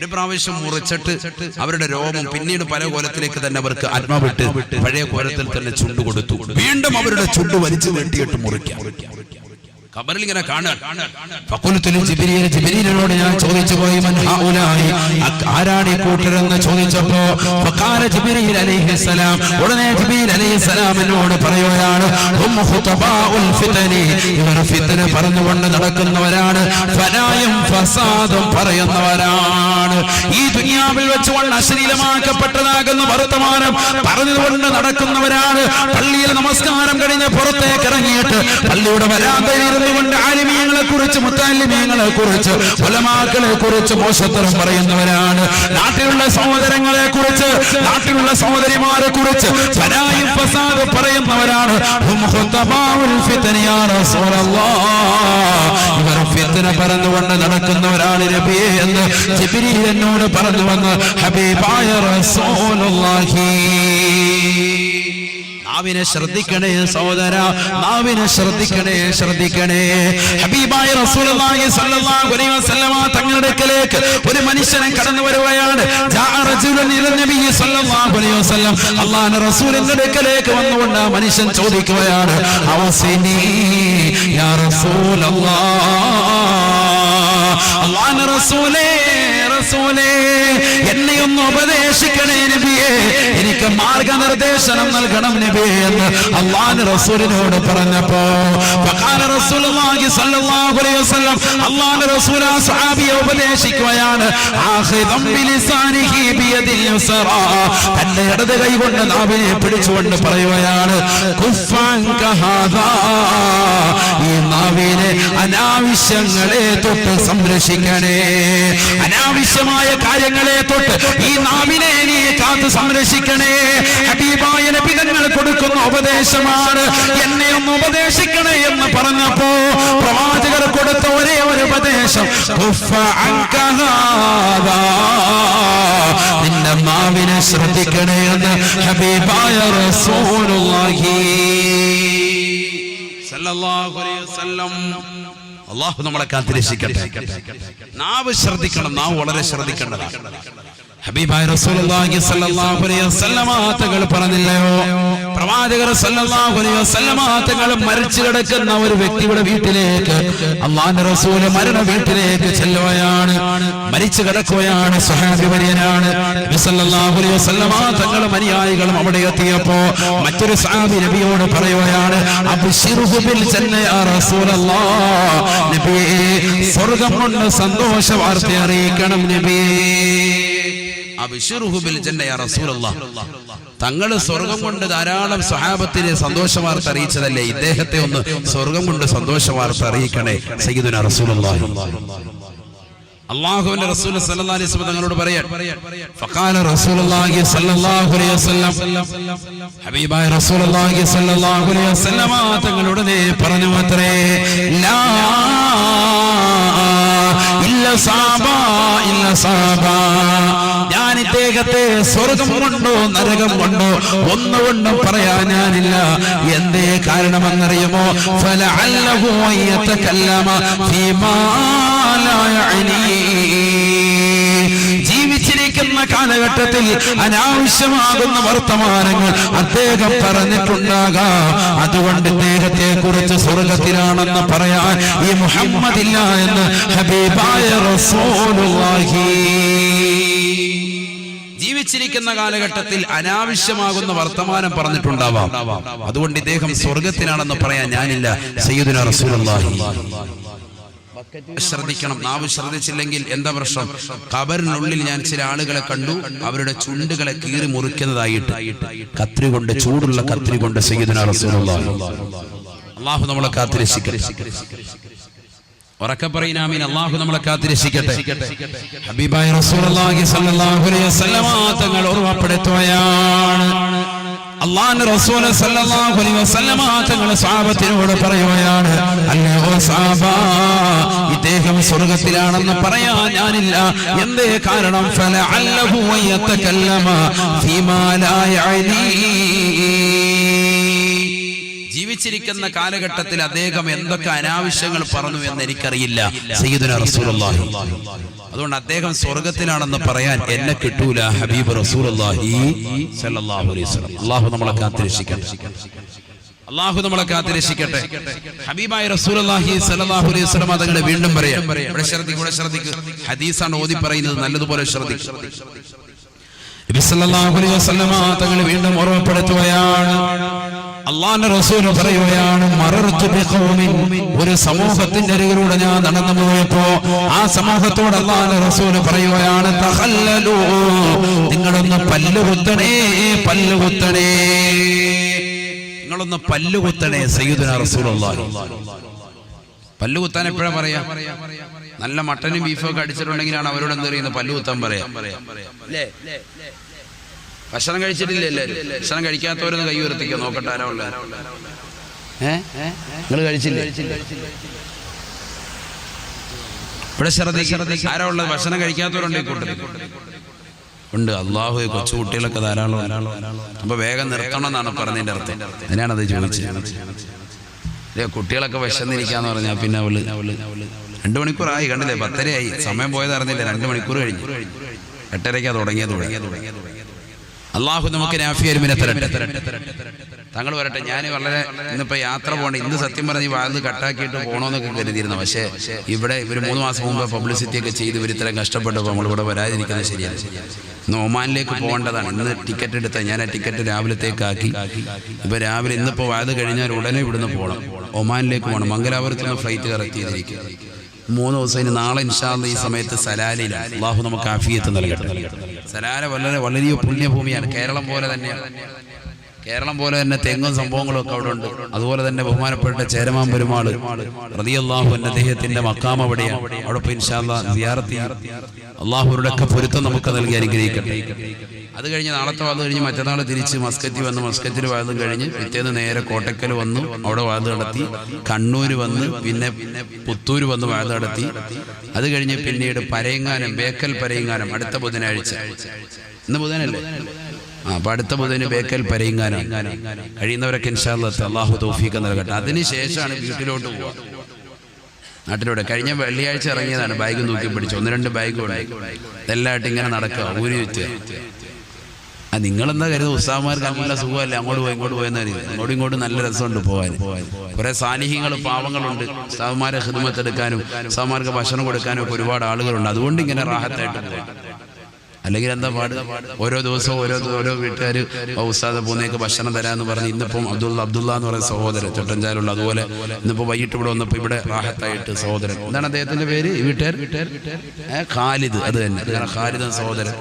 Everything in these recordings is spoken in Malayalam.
ഒരു പ്രാവശ്യം മുറിച്ചിട്ട് അവരുടെ രോമം പിന്നീട് പല കോലത്തിലേക്ക് തന്നെ അവർക്ക് ആത്മാവിട്ട് പഴയ കോലത്തിൽ തന്നെ ചുണ്ട് കൊടുത്തു. വീണ്ടും അവരുടെ ചുണ്ട് വലിച്ചു നീട്ടിയിട്ട് മുറിക്കാം. ഖബറിൽ ഇങ്ങനെ കാണാൻ ജിബ്രീലിനോട് ഞാൻ ചോദിച്ചു പോയി, മൻ ഹൗലായി, ആരാണ് ഈ കൂട്ടരെന്ന് ചോദിച്ചപ്പോ ഫഖാല ജിബ്രീൽ അലൈഹിസ്സലാം, ഉടനെ ജിബ്രീൽ അലൈഹിസ്സലാം എന്നോട് പറയുകയാണ്, ഹും ഖുതബാഉൽ ഫിതനി, ഇവർ ഫിത്ന പറഞ്ഞുകൊണ്ട് നടക്കുന്നവരാണ്, ഫനായും ഫസാദും പറയുന്നവരാണ്. ഈ ദുനിയാവിൽ വെച്ചുകൊണ്ട് അശ്ലീലമാക്കപ്പെട്ടതാകുന്ന വർത്തമാനം പറഞ്ഞുകൊണ്ട് നടക്കുന്നവരാണ്. പള്ളിയിൽ നമസ്കാരം കഴിഞ്ഞ് പുറത്തേക്ക് ഇറങ്ങിയിട്ട് പള്ളിയുടെ വരാന്തയിൽ കൊണ്ട് ആലിമീങ്ങളെ കുറിച്ച്, മുത്തല്ലിമീങ്ങളെ കുറിച്ച്, ഉലമാക്കളെ കുറിച്ച് മോശത്തരം പറയുന്നവരാണ്. നാട്ടിലുള്ള സഹോദരങ്ങളെ കുറിച്ച്, നാട്ടിലുള്ള സഹോദരിമാരെ കുറിച്ച് ഫനായും ഫസാദ് പറയുന്നവരാണ്. ഇവർ ഫിത്ന പറഞ്ഞുകൊണ്ട് നടക്കുന്നവരാണ് നബിയേ എന്ന് ജിബ്രീൽ എന്നോട് പറഞ്ഞു വന്ന് ഹബീബായ റസൂലുള്ളാഹി. നാവിനെ ശ്രദ്ധിക്കണേ സഹോദര, നാവിനെ ശ്രദ്ധിക്കണേ. ഹബീബായ റസൂലുള്ളാഹി സ്വല്ലല്ലാഹു അലൈഹി വസല്ലമ തങ്ങളുടെ അടുക്കലേക്ക് ഒരു മനുഷ്യനെ കടന്നു വരുകയാണ്. ജാഅ റജുലുൻ ഇല നബി സ്വല്ലല്ലാഹു അലൈഹി വസല്ലം, അല്ലാഹുവിന്റെ റസൂലിന്റെ അടുക്കലേക്ക് വന്നുകൊണ്ട് ആ മനുഷ്യൻ ചോദിക്കുകയാണ്, അവസിനി യാ റസൂലല്ലാഹ്, അല്ലാഹുവിന്റെ റസൂലേ എന്നെ ഒന്ന് ഉപദേശിക്കണേ നബിയേ, എനിക്ക് മാർഗനിർദ്ദേശനം നൽകണം നബിയേ എന്ന് അല്ലാഹുവിന്റെ റസൂലിനോട് പറഞ്ഞപ്പോ ഫഖാല റസൂലുള്ളാഹി സ്വല്ലല്ലാഹു അലൈഹി വസല്ലം, അല്ലാഹുവിന്റെ റസൂൽ ആ സ്വഹാബിയെ ഉപദേശിക്കുകയാണ്, ആഖിദം ബിലിസാനിഹി ബിയദിൽ യുസ്റാ, തന്റെ ഇടത് കൈ കൊണ്ട് നാവിനെ പിടിച്ചുകൊണ്ട് പറയുകയാണ്, കുഫ്ഫൻക ഹാദാ, ഈ നാവിനെ അനാവശ്യങ്ങളെ തൊട്ട് സംരക്ഷിക്കണേ, അനാവശ്യമായ കാര്യങ്ങളെ തൊട്ട് ഈ നാവിനെ നീ കാത്തു സംരക്ഷിക്കണേ. ഹബീബായ നബി തങ്ങൾ കൊടുക്കുന്ന ഉപദേശമാണ്, എന്നെ ഒന്ന് ഉപദേശിക്കണേ എന്ന് പറഞ്ഞപ്പോ പ്രവാചകർ കൊടുത്ത ഒരേ ഒരു ഉപദേശം, നിന്റെ നാവിനെ ശ്രദ്ധിക്കണേ എന്ന് ഹബീബായ റസൂലുള്ളാഹി സല്ലല്ലാഹു അലൈഹി വസല്ലം. അല്ലാഹു നമ്മളെ കാത്തിരക്ഷിക്കട്ടെ. നാവ് ശ്രദ്ധിക്കണം, നാവ് വളരെ ശ്രദ്ധിക്കേണ്ടതാണ്. ഹബീബായ റസൂലുള്ളാഹി സ്വല്ലല്ലാഹു അലൈഹി വസല്ലമ തങ്ങൾ പറഞ്ഞില്ലയോ, പ്രവാചകർ സ്വല്ലല്ലാഹു അലൈഹി വസല്ലമ തങ്ങൾ മരിച്ചു കിടക്കുന്ന ഒരു വ്യക്തിയുടെ വീട്ടിലേക്ക് അല്ലാഹുവിന്റെ റസൂൽ മരണ വീട്ടിലേക്ക് ചെല്ലുകയാണ്. മരിച്ചു കിടക്കുകയാണ്, സ്വഹാബി വര്യനാണ്. നബി സ്വല്ലല്ലാഹു അലൈഹി വസല്ലമ തങ്ങളും അനുയായികളും അവിടെ എത്തിയപ്പോ മറ്റൊരു സ്വഹാബി നബിയോട് പറയുകയാണ്, അബ്ശിറുഹു ബിൽ ജന്ന യാ റസൂലല്ലാഹ്, നബിയേ സ്വർഗ്ഗം കൊണ്ട് സന്തോഷ വാർത്ത അറിയിക്കണം നബിയേ. അബ്ശിറുഹു ബിൽ ജന്ന യാ റസൂലല്ലാഹ്, തങ്ങൾ സ്വർഗ്ഗം കൊണ്ട് ധാരാളം സ്വഹാബത്തിനെ സന്തോഷ വാർത്ത അറിയിച്ചതല്ലേ, ഇദ്ദേഹത്തെ ഒന്ന് സ്വർഗ്ഗം കൊണ്ട് സന്തോഷ വാർത്ത അറിയിക്കണേ സയ്യിദുനാ റസൂലുള്ളാഹി. അല്ലാഹുവിന്റെ റസൂൽ സല്ലല്ലാഹു അലൈഹി വസല്ലം തങ്ങളോട് പറയാൻ ഫഖാല റസൂലുള്ളാഹി സല്ലല്ലാഹു അലൈഹി വസല്ലം, ഹബീബായ റസൂലുള്ളാഹി സല്ലല്ലാഹു അലൈഹി വസല്ലം തങ്ങളോട് പറഞ്ഞു അത്രേ, ലാ ഇല്ല സാബാ ഇല്ല സാബാ, ഞാൻ ഇദ്ദേഹത്തെ സ്വർഗം കൊണ്ടോ നരകം കൊണ്ടോ ഒന്നുകൊണ്ടും പറയാൻ ഞാനില്ല. എന്തേ കാരണമെന്നറിയുമോ, ഫലഅല്ലഹു യതകല്ലമ ഫീമാ ലാ യഅനി, ജീവിച്ചിരിക്കുന്ന കാലഘട്ടത്തിൽ അനാവശ്യമാകുന്ന വർത്തമാനങ്ങൾ അദ്ദേഹം പറഞ്ഞിട്ടുണ്ടാകാം. അതുകൊണ്ട് ഇദ്ദേഹത്തെ കുറിച്ച് സ്വർഗത്തിലാണെന്ന് പറയാൻ ഈ മുഹമ്മദില്ല എന്ന് ഹബീബായ റസൂലുള്ളാഹി. ജീവിച്ചിരിക്കുന്ന കാലഘട്ടത്തിൽ അനാവശ്യമാകുന്ന വർത്തമാനം പറഞ്ഞിട്ടുണ്ടാവാം, അതുകൊണ്ട് ഇദ്ദേഹം സ്വർഗത്തിലാണെന്ന് പറയാൻ ഞാനില്ല സയ്യിദുനാ റസൂലുള്ളാഹി. ശ്രദ്ധിക്കണം, നാവ് ശ്രദ്ധിച്ചില്ലെങ്കിൽ എന്താ പ്രശ്നം? ഖബറിനുള്ളിൽ ഞാൻ ചില ആളുകളെ കണ്ടു, അവരുടെ ചുണ്ടുകളെ കീറി മുറിക്കുന്നതായിട്ട് കത്രി കൊണ്ട്, ചൂടുള്ള കത്രി കൊണ്ട് സയ്യിദുനാ റസൂലുള്ളാഹി. അല്ലാഹു നമ്മളെ കാത്തിരക്ഷിക്കട്ടെ. ഉറക്കെ പറയുന്ന ആമീൻ. അല്ലാഹു നമ്മളെ കാത്തിരക്ഷിക്കട്ടെ. ഹബീബായ റസൂലുള്ളാഹി സ്വല്ലല്ലാഹു അലൈഹി വസല്ലമ തങ്ങൾ ഓർമ്മപ്പെടുത്തുകയാണ്, അല്ലാഹുവിന്റെ റസൂൽ സല്ലല്ലാഹു അലൈഹി വസല്ലമ തങ്ങൾ സ്വഹാബത്തിനോട് പറയുകയാണ്, അല്ലയോ സ്വഹാബാ, ഇദ്ദേഹം സ്വർഗ്ഗത്തിലാണെന്ന് പറയാൻ ഞാനില്ല. എന്തേ കാരണം? ഫലഅല്ലഹു യതകല്ലമ ഫീമാ ലാ യഅനി, ജീവിച്ചിരിക്കുന്ന കാലഘട്ടത്തിൽ അദ്ദേഹം എന്തൊക്കെ അനാവശ്യങ്ങൾ പറഞ്ഞു എന്ന് എനിക്കറിയില്ല സയ്യിദുനാ റസൂലുള്ളാഹി. അതുകൊണ്ട് അദ്ദേഹം സ്വർഗത്തിലാണെന്ന് പറയാൻ എന്നെ കിട്ടൂല ഹബീബ് റസൂലുള്ളാഹി സ്വല്ലല്ലാഹു അലൈഹി വസല്ലം. അല്ലാഹു നമ്മളെ കാത്തിരക്ഷിക്കട്ടെ. അല്ലാഹു നമ്മളെ കാത്തിരക്ഷിക്കട്ടെ. ഹബീബായ റസൂലുള്ളാഹി സ്വല്ലല്ലാഹു അലൈഹി വസല്ലം തങ്ങളെ വീണ്ടും പറയാം. ഇവിടെ ശ്രദ്ധിക്കുക. ഹദീസാണ് ഓതി പറയുന്നത്, നല്ലതുപോലെ ശ്രദ്ധിക്കുക. നബി സല്ലല്ലാഹു അലൈഹി വസല്ലം തങ്ങൾ വീണ്ടും ഓർമ്മപ്പെടുത്തുകയാണ്. അല്ലാഹുവിന്റെ റസൂൽ പറയുകയാണ്, മറർതു ബിഖൗമിൻ, ഒരു സമൂഹത്തിന്റെ അരികിലൂടെ ഞാൻ നടന്നു പോയപ്പോ ആ സമൂഹത്തോട് അല്ലാഹുവിന്റെ റസൂൽ പറയുകയാണ്, തഖല്ലലൂ, നിങ്ങളൊന്ന് പല്ലുകുത്തണേ, പല്ലുകുത്തണേ, നിങ്ങളൊന്ന് പല്ലുകുത്തണേ. സയ്യിദുനാ റസൂലുള്ളാഹി. പല്ലുകുത്താൻ എപ്പോഴാ പറയാ? നല്ല മട്ടനും ബീഫും ഒക്കെ അടിച്ചിട്ടുണ്ടെങ്കിലാണ് അവരോട് എന്ത് പറയുന്നത്, പല്ലുകുത്താൻ പറയാം. ഭക്ഷണം കഴിച്ചിട്ടില്ല എല്ലാവരും? ഭക്ഷണം കഴിക്കാത്തവരൊന്ന് കൈ ഉയർത്തിക്കോ, നോക്കട്ടെ ആരാ ഉള്ളത്. നിങ്ങൾ കഴിച്ചില്ലേ? ഇവിടെ ശ്രദ്ധിക്കുക, ആരാ ഉള്ളത്? ഭക്ഷണം കഴിക്കാത്തവരുണ്ട് ഈ കൂട്ടത്തിൽ? ഉണ്ട്. അള്ളാഹു, കൊച്ചു കുട്ടികളൊക്കെ ധാരാളം. അപ്പൊ വേഗം നിർത്തണം എന്നാണ് പറഞ്ഞതിന്റെ അർത്ഥം. അതിനാണത് ചോദിച്ചത്. കുട്ടികളൊക്കെ വിശന്നിരിക്കാന്ന് പറഞ്ഞാൽ പിന്നെ അവള് 2 മണിക്കൂറായി, കണ്ടില്ലേ? 10:30 സമയം പോയത് അറിഞ്ഞില്ല. 2 മണിക്കൂർ കഴിഞ്ഞു. 8:30 തുടങ്ങിയത്. അള്ളാഹു നമുക്ക് നാഫിയരുമിനെ തരട്ടെ. താങ്കൾ വരട്ടെ. ഞാൻ വളരെ ഇന്നിപ്പോ യാത്ര പോകണ്ട. ഇന്ന് സത്യം പറഞ്ഞ് വാതിൽ കട്ടാക്കിയിട്ട് പോകണമെന്നൊക്കെ കരുതിയിരുന്നു. പക്ഷേ ഇവിടെ ഇവർ 3 മാസം മുമ്പ് പബ്ലിസിറ്റി ഒക്കെ ചെയ്ത് ഇവർ ഇത്രയും കഷ്ടപ്പെട്ടപ്പോൾ നമ്മളിവിടെ വരാതിരിക്കുന്നത് ശരിയല്ല. ഇന്ന് ഒമാനിലേക്ക് പോകേണ്ടതാണ്. ഇന്ന് ടിക്കറ്റ് എടുത്ത ഞാൻ ആ ടിക്കറ്റ് രാവിലത്തേക്കാക്കി. ഇപ്പൊ രാവിലെ ഇന്നിപ്പോ വാതിൽ കഴിഞ്ഞാൽ ഉടനെ ഇവിടുന്ന് പോകണം, ഒമാനിലേക്ക് പോകണം. മംഗലാപുരത്ത് നിന്ന് ഫ്ലൈറ്റ് കറക്റ്റ് ചെയ്തിരിക്കും. 3 ദിവസം. ഇനി നാളെ ഇൻഷാ അല്ലാഹ് ഈ സമയത്ത് സലാലയിലാണ്. അള്ളാഹു നമുക്ക് ആഫിയത്ത് നൽകട്ടെ. സലാല വളരെ പുണ്യഭൂമിയാണ്. കേരളം പോലെ തന്നെ തെങ്ങും സംഭവങ്ങളും ഒക്കെ അവിടെ ഉണ്ട്. അതുപോലെ തന്നെ ബഹുമാനപ്പെട്ട ചേരമാൻ പെരുമാൾ റളിയല്ലാഹു അൻഹു അദ്ദേഹത്തിന്റെ മഖാം അവിടെയാണ്. അവിടെ പോയി ഇൻഷാ അല്ലാഹ് സിയാറത്ത് ചെയ്യും. അള്ളാഹുരുടെ ഒക്കെ പൊരുത്തം നമുക്ക് നൽകി അനുഗ്രഹിക്കട്ടെ. അത് കഴിഞ്ഞ് നാളത്തെ വാദം കഴിഞ്ഞ് മറ്റന്നാൾ തിരിച്ച് മസ്കറ്റിൽ വന്ന്, മസ്കറ്റിൽ വാദം കഴിഞ്ഞ് പിറ്റേന്ന് നേരെ കോട്ടക്കൽ വന്നു, അവിടെ വാദം നടത്തി. കണ്ണൂർ വന്ന്, പിന്നെ പുത്തൂർ വന്ന് വാദം നടത്തി. അത് കഴിഞ്ഞ് പിന്നീട് പരയങ്ങാനം, ബേക്കൽ പരയങ്ങാനം അടുത്ത ബുധനാഴ്ച. ഇന്ന് ബുധനല്ലേ? അപ്പൊ അടുത്ത ബുധന് ബേക്കൽ പരയങ്ങാനം. കഴിയുന്നവരൊക്കെ ഇൻഷാ അല്ലാഹ് അല്ലാഹു തൗഫീഖ് നൽകട്ടെ. അതിനുശേഷമാണ് വീട്ടിലോട്ട് പോവുക, നാട്ടിലൂടെ. കഴിഞ്ഞ വെള്ളിയാഴ്ച ഇറങ്ങിയതാണ്. ബാഗ് തൂക്കി പിടിച്ചു. 1-2 ബാഗ് ഉണ്ടായി. ഇതെല്ലാമായിട്ട് ഇങ്ങനെ നടക്കുക, ഊരി വെച്ച്. നിങ്ങളെന്താ കരുതുന്നത്? ഉസ്താദ്മാർക്ക് നല്ല സുഖമല്ലേ, അങ്ങോട്ട് പോയി ഇങ്ങോട്ട് പോയെന്ന് കരുതി. അങ്ങോട്ടും ഇങ്ങോട്ടും നല്ല രസമുണ്ട് പോകാൻ. കുറെ സാന്നിഹ്യങ്ങളും പാവങ്ങളുണ്ട്. ഉസ്താദ്മാരെ ഖിദ്മത്ത് എടുക്കാനും ഉസ്താദ്മാർക്ക് ഭക്ഷണം കൊടുക്കാനും ഒക്കെ ഒരുപാട് ആളുകളുണ്ട്. അതുകൊണ്ട് ഇങ്ങനെ റാഹത്തായിട്ട് പോകാം. അല്ലെങ്കിൽ എന്താ പാട്? ഓരോ ദിവസവും ഓരോ വീട്ടുകാർ ഉസ്താദ് പൂന്നേക്ക് ഭക്ഷണം തരാമെന്ന് പറഞ്ഞ് ഇന്നിപ്പം അബ്ദുള്ള എന്ന് പറയുന്ന സഹോദരൻ ചൊട്ടഞ്ചാലുള്ള, അതുപോലെ ഇന്നിപ്പോൾ വൈകിട്ട് ഇവിടെ വന്നപ്പോൾ ഇവിടെ റാഹത്തായിട്ട് സഹോദരൻ, എന്താണ് അദ്ദേഹത്തിന്റെ പേര്? വീട്ടുകാർ ഖാലിദ്. അത് തന്നെ, ഖാലിദ് സഹോദരൻ.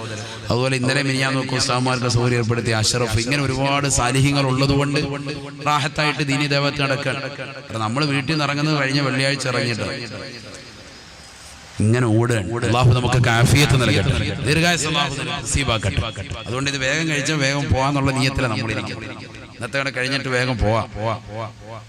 അതുപോലെ ഇന്നലെ മിനിയാന്ന് നോക്കും ഉസ്താദ്മാർക്ക് സൗകര്യം ഏർപ്പെടുത്തിയ അഷറഫ്. ഇങ്ങനെ ഒരുപാട് സാലിഹ്യങ്ങൾ ഉള്ളതുകൊണ്ട് റാഹത്തായിട്ട് ദീനി ദേവത്ത് നടക്കാൻ. നമ്മൾ വീട്ടിൽ നിന്ന് ഇറങ്ങുന്നത് കഴിഞ്ഞ വെള്ളിയാഴ്ച ഇറങ്ങിയിട്ട് ഇങ്ങനെ ഓടുകയാണ്. അല്ലാഹു നമുക്ക് ആഫിയത്ത് നൽകട്ടെ, ദീർഘായുസ്സ് അല്ലാഹു നസീബാക്കട്ടെ. അതുകൊണ്ട് ഇത് വേഗം കഴിച്ചാൽ വേഗം പോവാന്നുള്ള നിയത്തിലാണ് നമ്മളിരിക്കുന്നത്. ഇന്നത്തെ കഴിഞ്ഞിട്ട് വേഗം പോവാം.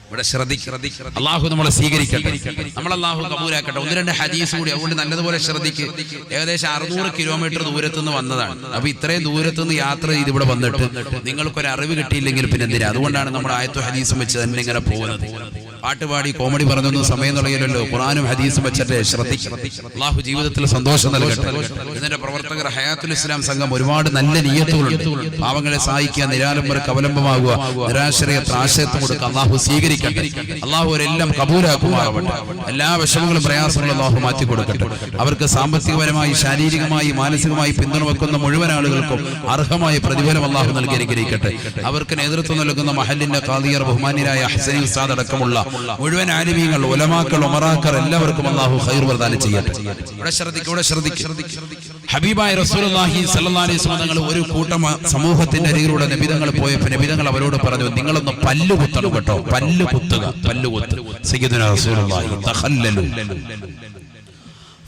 ഇവിടെ ശ്രദ്ധിക്കുക. അല്ലാഹു നമ്മളെ സ്വീകരിക്കട്ടെ, നമ്മളല്ലാഹു കബൂലാക്കട്ടെ. 1-2 ഹദീസ് കൂടി. അതുകൊണ്ട് നല്ലതുപോലെ ശ്രദ്ധിക്കുക. ഏകദേശം 600 കിലോമീറ്റർ ദൂരത്തുനിന്ന് വന്നതാണ്. അപ്പൊ ഇത്രയും ദൂരത്തുനിന്ന് യാത്ര ചെയ്ത് ഇവിടെ വന്നിട്ട് നിങ്ങൾക്കൊരു അറിവ് കിട്ടിയില്ലെങ്കിൽ പിന്നെ എന്തിനാ? അതുകൊണ്ടാണ് നമ്മൾ ആയത്തും ഹദീസും വെച്ച് തന്നെ ഇങ്ങനെ പോകുന്നത്. പാട്ടുപാടി കോമഡി പറഞ്ഞൊന്നും സമയം തുടങ്ങിയല്ലോ. ഖുർആനും ഹദീസും വെച്ചിട്ട് ശ്രദ്ധിക്കുക. അല്ലാഹു ജീവിതത്തിൽ സന്തോഷം നൽകട്ടെ. ഇതിന്റെ പ്രവർത്തകർ ഹയാത്തുൽ ഇസ്ലാം സംഘം ഒരുപാട് നല്ല നിയ്യത്തുകളുണ്ട്. പാവങ്ങളെ സഹായിക്കുക, നിരാലംബർക്ക് അവലംബമാകുക, നിരാശ്രയത്തിന് ആശ്രയത്വം കൊടുക്കുക. അല്ലാഹു സ്വീകരിക്കട്ടെ. അല്ലാഹു അവരെല്ലാം കബൂലാക്കുമാറാവട്ടെ. എല്ലാ വിഷമങ്ങളും പ്രയാസങ്ങളും അല്ലാഹു മാറ്റി കൊടുക്കട്ടെ. അവർക്ക് സാമ്പത്തികപരമായി, ശാരീരികമായി, മാനസികമായി പിന്തുണ വെക്കുന്ന മുഴുവൻ ആളുകൾക്കും അർഹമായ പ്രതിഫലം അല്ലാഹു നൽകി അനുഗ്രഹിക്കട്ടെ. അവർക്ക് നേതൃത്വം നൽകുന്ന മഹല്ലിന്റെ ഖാദിയർ, ബഹുമാന്യരായ ഹസനി ഉസ്താദ് അടക്കമുള്ള മുഴുവൻ ആലിമീങ്ങൾ, ഉലമാക്കൾ, ഉമറാക്കൾ എല്ലാവർക്കും അല്ലാഹു ഖൈർ പ്രദാനം ചെയ്യട്ടെ. ഇവിടെ ശ്രദ്ധിക്കുക. ഹബീബായ റസൂലുള്ളാഹി സ്വല്ലല്ലാഹു അലൈഹി വസല്ലം തങ്ങൾ ഒരു കൂട്ടം സമൂഹത്തിന്റെ അരികിലൂടെ നബിതങ്ങൾ പോയപ്പോൾ നബിതങ്ങൾ അവരോട് പറഞ്ഞു, നിങ്ങളൊന്ന് പല്ല് കുത്തണം കേട്ടോ, പല്ല് കുത്തുക, പല്ല് കുത്ത്. സയ്യിദുനാ റസൂലുള്ളാഹി തഖല്ലലു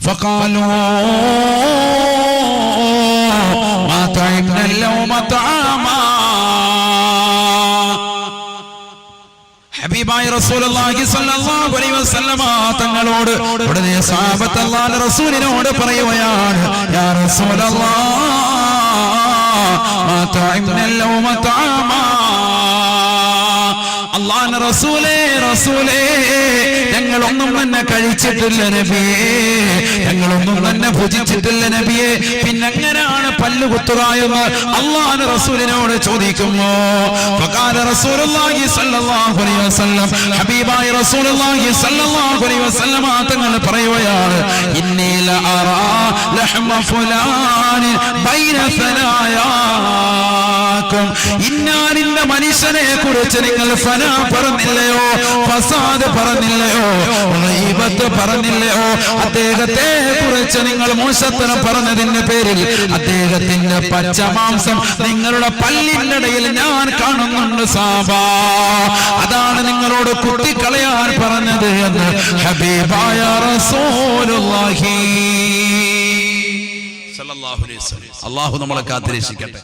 ഫഖാലൂ മാ തഅംന ലൗമ തആമാ. ഹബീബായ റസൂലുള്ളാഹി സ്വല്ലല്ലാഹു അലൈഹി വസല്ലമ തങ്ങളോട് ഉടനെ സഹാബത്ത് അല്ലാഹുവിന്റെ റസൂലിനോട് പറയുകയാണ്, യാ റസൂലല്ലാഹ് മാ തഅംന ലൗമ തആമാ. അല്ലാഹുവിന്റെ റസൂലേ ഞങ്ങളൊന്നും തന്നെ കഴിച്ചിട്ടില്ല നബിയേ, ഞങ്ങളൊന്നും തന്നെ ഭുജിച്ചിട്ടില്ല നബിയേ, പിന്നെങ്ങനെയാണ് പല്ല് കുത്തുകയെന്ന് അല്ലാഹുവിന്റെ റസൂലിനോട് ചോദിക്കുമോ? ഫഖാല റസൂലുള്ളാഹി സ്വല്ലല്ലാഹു അലൈഹി വസല്ലം, ഹബീബായ റസൂലുള്ളാഹി സ്വല്ലല്ലാഹു അലൈഹി വസല്ലം തങ്ങൾ പറയുകയാണ്, ഇന്നി ലഅറാ ലഹ്മ ഫുലാനി ബൈന സലായാകും. ഇന്നാലിന്റെ മനുഷ്യനെ കുറിച്ച് നിങ്ങൾ ഫനാ പറഞ്ഞില്ലയോ, ഫസാദ് പറഞ്ഞില്ലയോ, ഗീബത്ത് പറഞ്ഞില്ലയോ, അദ്ദേഹത്തെ കുറിച്ച് നിങ്ങൾ മോശത്തരം പറഞ്ഞതിന്റെ പേരിൽ അദ്ദേഹത്തിന്റെ പച്ചമാംസം നിങ്ങളുടെ പല്ലിന്റെ ഇടയിൽ ഞാൻ കാണുന്നുണ്ട് സാബാ. അതാണ് നിങ്ങളോട് കുത്തിക്കളയാൻ പറഞ്ഞത് എന്ന് ഹബീബായ റസൂലുള്ളാഹി സ്വല്ലല്ലാഹു അലൈഹി വസല്ലം. അല്ലാഹു നമ്മളെ കാത്തിരക്ഷിക്കട്ടെ.